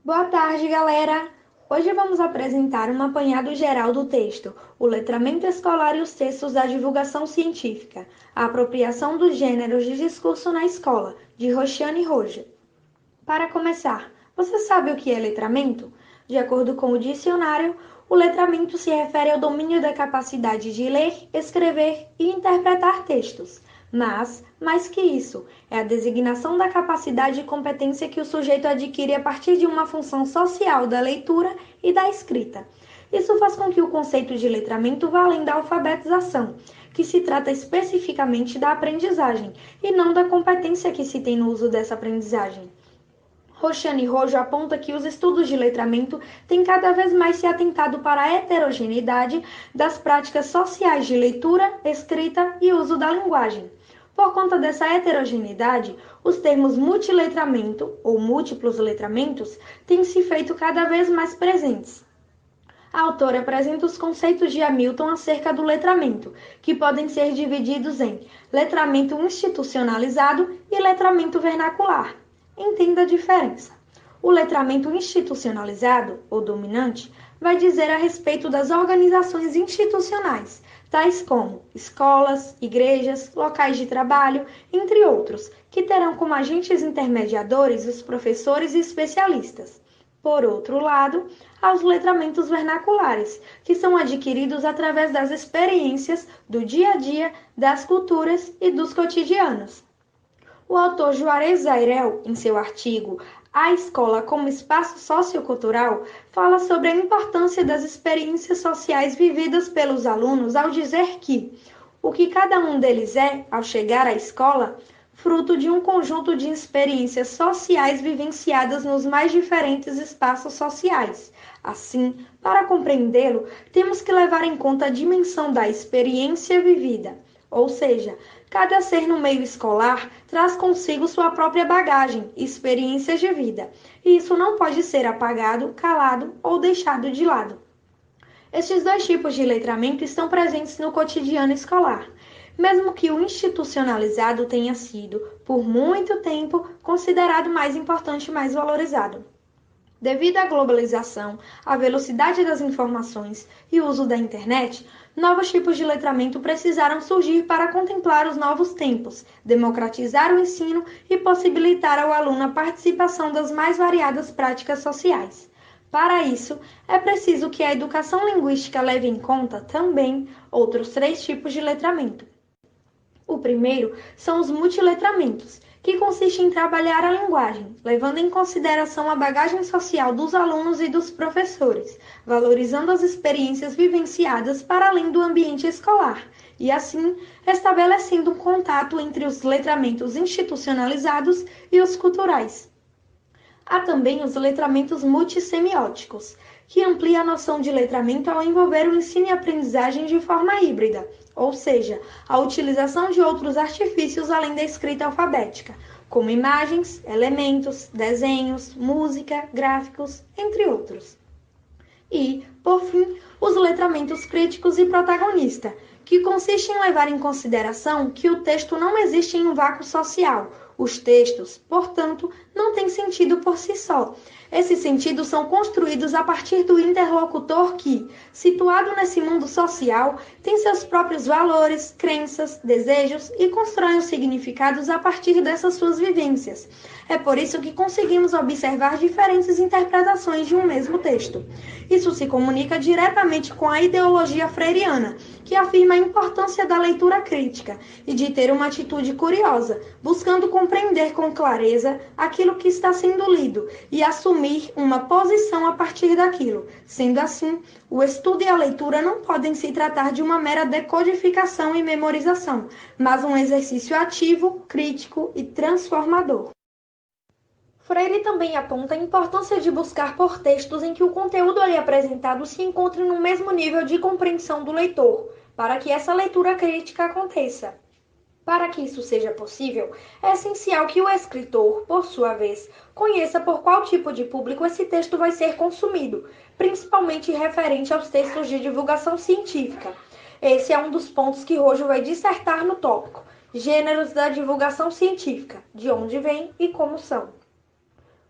Boa tarde, galera! Hoje vamos apresentar um apanhado geral do texto, o letramento escolar e os textos da divulgação científica, a apropriação dos gêneros de discurso na escola, de Roxane Roja. Para começar, você sabe o que é letramento? De acordo com o dicionário, o letramento se refere ao domínio da capacidade de ler, escrever e interpretar textos. Mas, mais que isso, é a designação da capacidade e competência que o sujeito adquire a partir de uma função social da leitura e da escrita. Isso faz com que o conceito de letramento vá além da alfabetização, que se trata especificamente da aprendizagem, e não da competência que se tem no uso dessa aprendizagem. Roxane Rojo aponta que os estudos de letramento têm cada vez mais se atentado para a heterogeneidade das práticas sociais de leitura, escrita e uso da linguagem. Por conta dessa heterogeneidade, os termos multiletramento ou múltiplos letramentos têm se feito cada vez mais presentes. A autora apresenta os conceitos de Hamilton acerca do letramento, que podem ser divididos em letramento institucionalizado e letramento vernacular. Entenda a diferença. O letramento institucionalizado, ou dominante, vai dizer a respeito das organizações institucionais, tais como escolas, igrejas, locais de trabalho, entre outros, que terão como agentes intermediadores os professores e especialistas. Por outro lado, há os letramentos vernaculares, que são adquiridos através das experiências do dia a dia, das culturas e dos cotidianos. O autor Juarez Zairel, em seu artigo A Escola como Espaço Sociocultural, fala sobre a importância das experiências sociais vividas pelos alunos ao dizer que o que cada um deles é, ao chegar à escola, fruto de um conjunto de experiências sociais vivenciadas nos mais diferentes espaços sociais. Assim, para compreendê-lo, temos que levar em conta a dimensão da experiência vivida, ou seja, cada ser no meio escolar traz consigo sua própria bagagem, experiências de vida, e isso não pode ser apagado, calado ou deixado de lado. Estes dois tipos de letramento estão presentes no cotidiano escolar, mesmo que o institucionalizado tenha sido, por muito tempo, considerado mais importante e mais valorizado. Devido à globalização, à velocidade das informações e o uso da internet, novos tipos de letramento precisaram surgir para contemplar os novos tempos, democratizar o ensino e possibilitar ao aluno a participação das mais variadas práticas sociais. Para isso, é preciso que a educação linguística leve em conta também outros três tipos de letramento. O primeiro são os multiletramentos, que consiste em trabalhar a linguagem, levando em consideração a bagagem social dos alunos e dos professores, valorizando as experiências vivenciadas para além do ambiente escolar, e assim estabelecendo um contato entre os letramentos institucionalizados e os culturais. Há também os letramentos multissemióticos, que amplia a noção de letramento ao envolver o ensino e aprendizagem de forma híbrida, ou seja, a utilização de outros artifícios além da escrita alfabética, como imagens, elementos, desenhos, música, gráficos, entre outros. E, por fim, os letramentos críticos e protagonista, que consiste em levar em consideração que o texto não existe em um vácuo social. Os textos, portanto, não têm sentido por si só. Esses sentidos são construídos a partir do interlocutor que, situado nesse mundo social, tem seus próprios valores, crenças, desejos e constrói os significados a partir dessas suas vivências. É por isso que conseguimos observar diferentes interpretações de um mesmo texto. Isso se comunica diretamente com a ideologia freiriana, que afirma a importância da leitura crítica e de ter uma atitude curiosa, buscando compreender com clareza aquilo que está sendo lido e assumir uma posição a partir daquilo. Sendo assim, o estudo e a leitura não podem se tratar de uma mera decodificação e memorização, mas um exercício ativo, crítico e transformador. Freire também aponta a importância de buscar por textos em que o conteúdo ali apresentado se encontre no mesmo nível de compreensão do leitor, para que essa leitura crítica aconteça. Para que isso seja possível, é essencial que o escritor, por sua vez, conheça por qual tipo de público esse texto vai ser consumido, principalmente referente aos textos de divulgação científica. Esse é um dos pontos que Rojo vai dissertar no tópico: Gêneros da divulgação científica, de onde vem e como são.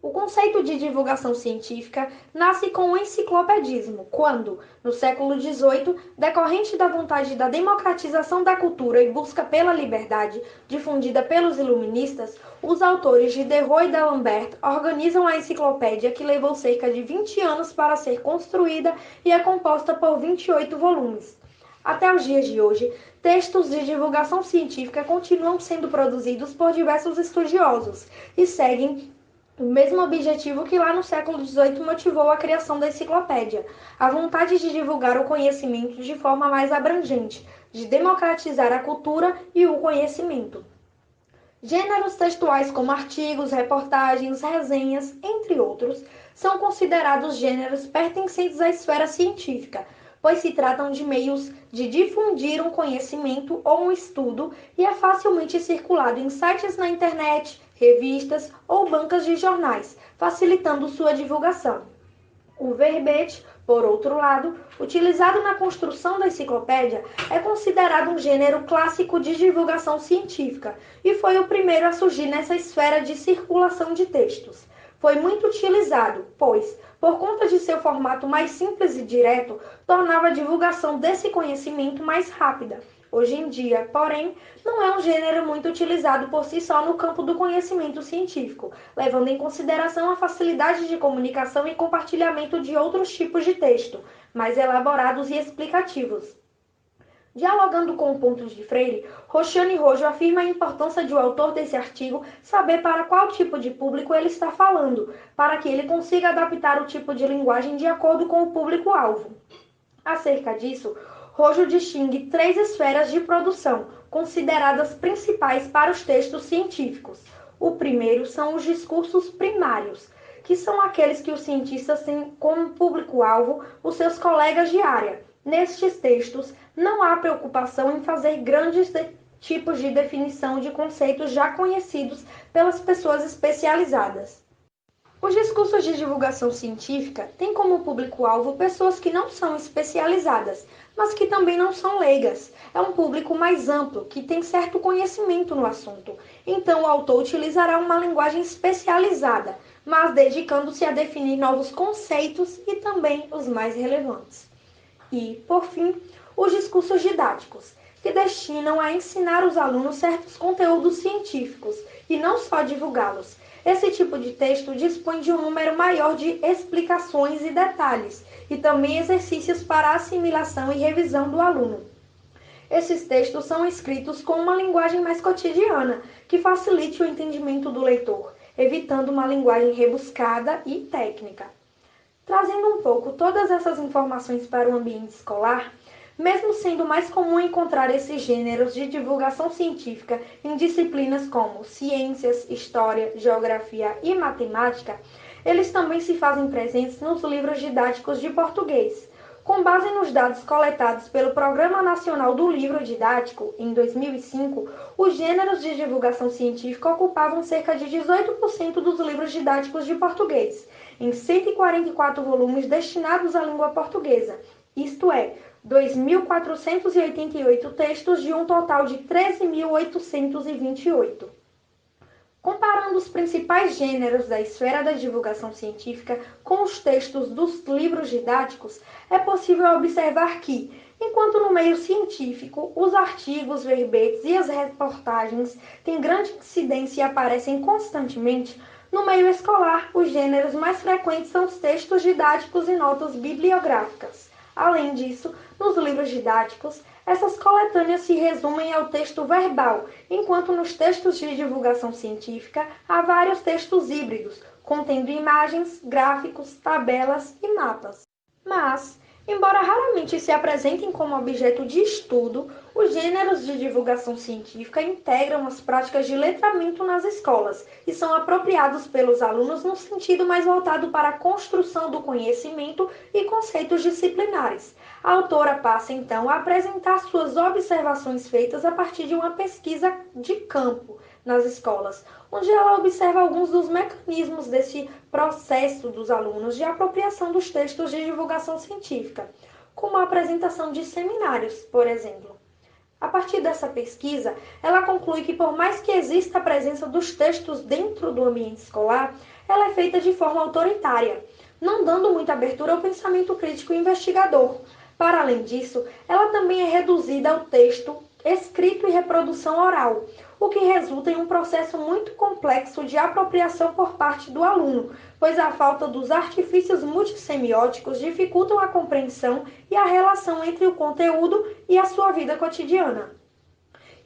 O conceito de divulgação científica nasce com o enciclopedismo, quando, no século XVIII, decorrente da vontade da democratização da cultura e busca pela liberdade, difundida pelos iluministas, os autores de Diderot e d'Alembert organizam a enciclopédia que levou cerca de 20 anos para ser construída e é composta por 28 volumes. Até os dias de hoje, textos de divulgação científica continuam sendo produzidos por diversos estudiosos e seguem o mesmo objetivo que lá no século XVIII motivou a criação da enciclopédia, a vontade de divulgar o conhecimento de forma mais abrangente, de democratizar a cultura e o conhecimento. Gêneros textuais como artigos, reportagens, resenhas, entre outros, são considerados gêneros pertencentes à esfera científica, pois se tratam de meios de difundir um conhecimento ou um estudo e é facilmente circulado em sites na internet, revistas ou bancas de jornais, facilitando sua divulgação. O verbete, por outro lado, utilizado na construção da enciclopédia, é considerado um gênero clássico de divulgação científica e foi o primeiro a surgir nessa esfera de circulação de textos. Foi muito utilizado, pois, por conta de seu formato mais simples e direto, tornava a divulgação desse conhecimento mais rápida. Hoje em dia, porém, não é um gênero muito utilizado por si só no campo do conhecimento científico, levando em consideração a facilidade de comunicação e compartilhamento de outros tipos de texto, mais elaborados e explicativos. Dialogando com o Ponto de Freire, Roxane Rojo afirma a importância de o autor desse artigo saber para qual tipo de público ele está falando, para que ele consiga adaptar o tipo de linguagem de acordo com o público-alvo. Acerca disso, Rojo distingue 3 esferas de produção, consideradas principais para os textos científicos. O primeiro são os discursos primários, que são aqueles que os cientistas têm como público-alvo os seus colegas de área. Nestes textos, não há preocupação em fazer grandes tipos de definição de conceitos já conhecidos pelas pessoas especializadas. Os discursos de divulgação científica têm como público-alvo pessoas que não são especializadas, mas que também não são leigas. É um público mais amplo, que tem certo conhecimento no assunto. Então, o autor utilizará uma linguagem especializada, mas dedicando-se a definir novos conceitos e também os mais relevantes. E, por fim, os discursos didáticos, que destinam a ensinar os alunos certos conteúdos científicos e não só divulgá-los. Esse tipo de texto dispõe de um número maior de explicações e detalhes, e também exercícios para assimilação e revisão do aluno. Esses textos são escritos com uma linguagem mais cotidiana, que facilite o entendimento do leitor, evitando uma linguagem rebuscada e técnica. Trazendo um pouco todas essas informações para o ambiente escolar, mesmo sendo mais comum encontrar esses gêneros de divulgação científica em disciplinas como ciências, história, geografia e matemática, eles também se fazem presentes nos livros didáticos de português. Com base nos dados coletados pelo Programa Nacional do Livro Didático, em 2005, os gêneros de divulgação científica ocupavam cerca de 18% dos livros didáticos de português, em 144 volumes destinados à língua portuguesa, isto é, 2.488 textos de um total de 13.828. Comparando os principais gêneros da esfera da divulgação científica com os textos dos livros didáticos, é possível observar que, enquanto no meio científico, os artigos, verbetes e as reportagens têm grande incidência e aparecem constantemente, no meio escolar, os gêneros mais frequentes são os textos didáticos e notas bibliográficas. Além disso, nos livros didáticos, essas coletâneas se resumem ao texto verbal, enquanto nos textos de divulgação científica há vários textos híbridos, contendo imagens, gráficos, tabelas e mapas. Mas, embora raramente se apresentem como objeto de estudo, os gêneros de divulgação científica integram as práticas de letramento nas escolas e são apropriados pelos alunos no sentido mais voltado para a construção do conhecimento e conceitos disciplinares. A autora passa, então, a apresentar suas observações feitas a partir de uma pesquisa de campo nas escolas, onde ela observa alguns dos mecanismos desse processo dos alunos de apropriação dos textos de divulgação científica, como a apresentação de seminários, por exemplo. A partir dessa pesquisa, ela conclui que por mais que exista a presença dos textos dentro do ambiente escolar, ela é feita de forma autoritária, não dando muita abertura ao pensamento crítico e investigador. Para além disso, ela também é reduzida ao texto escrito e reprodução oral, o que resulta em um processo muito complexo de apropriação por parte do aluno, pois a falta dos artifícios multissemióticos dificultam a compreensão e a relação entre o conteúdo e a sua vida cotidiana.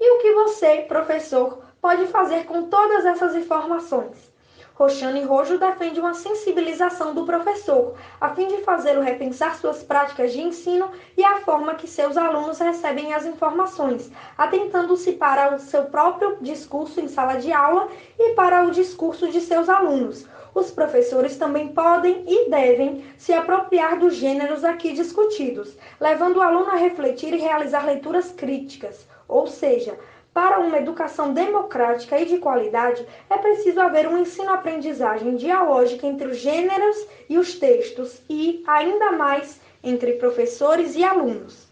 E o que você, professor, pode fazer com todas essas informações? Roxane Rojo defende uma sensibilização do professor, a fim de fazê-lo repensar suas práticas de ensino e a forma que seus alunos recebem as informações, atentando-se para o seu próprio discurso em sala de aula e para o discurso de seus alunos. Os professores também podem e devem se apropriar dos gêneros aqui discutidos, levando o aluno a refletir e realizar leituras críticas, ou seja, para uma educação democrática e de qualidade, é preciso haver um ensino-aprendizagem dialógica entre os gêneros e os textos e, ainda mais, entre professores e alunos.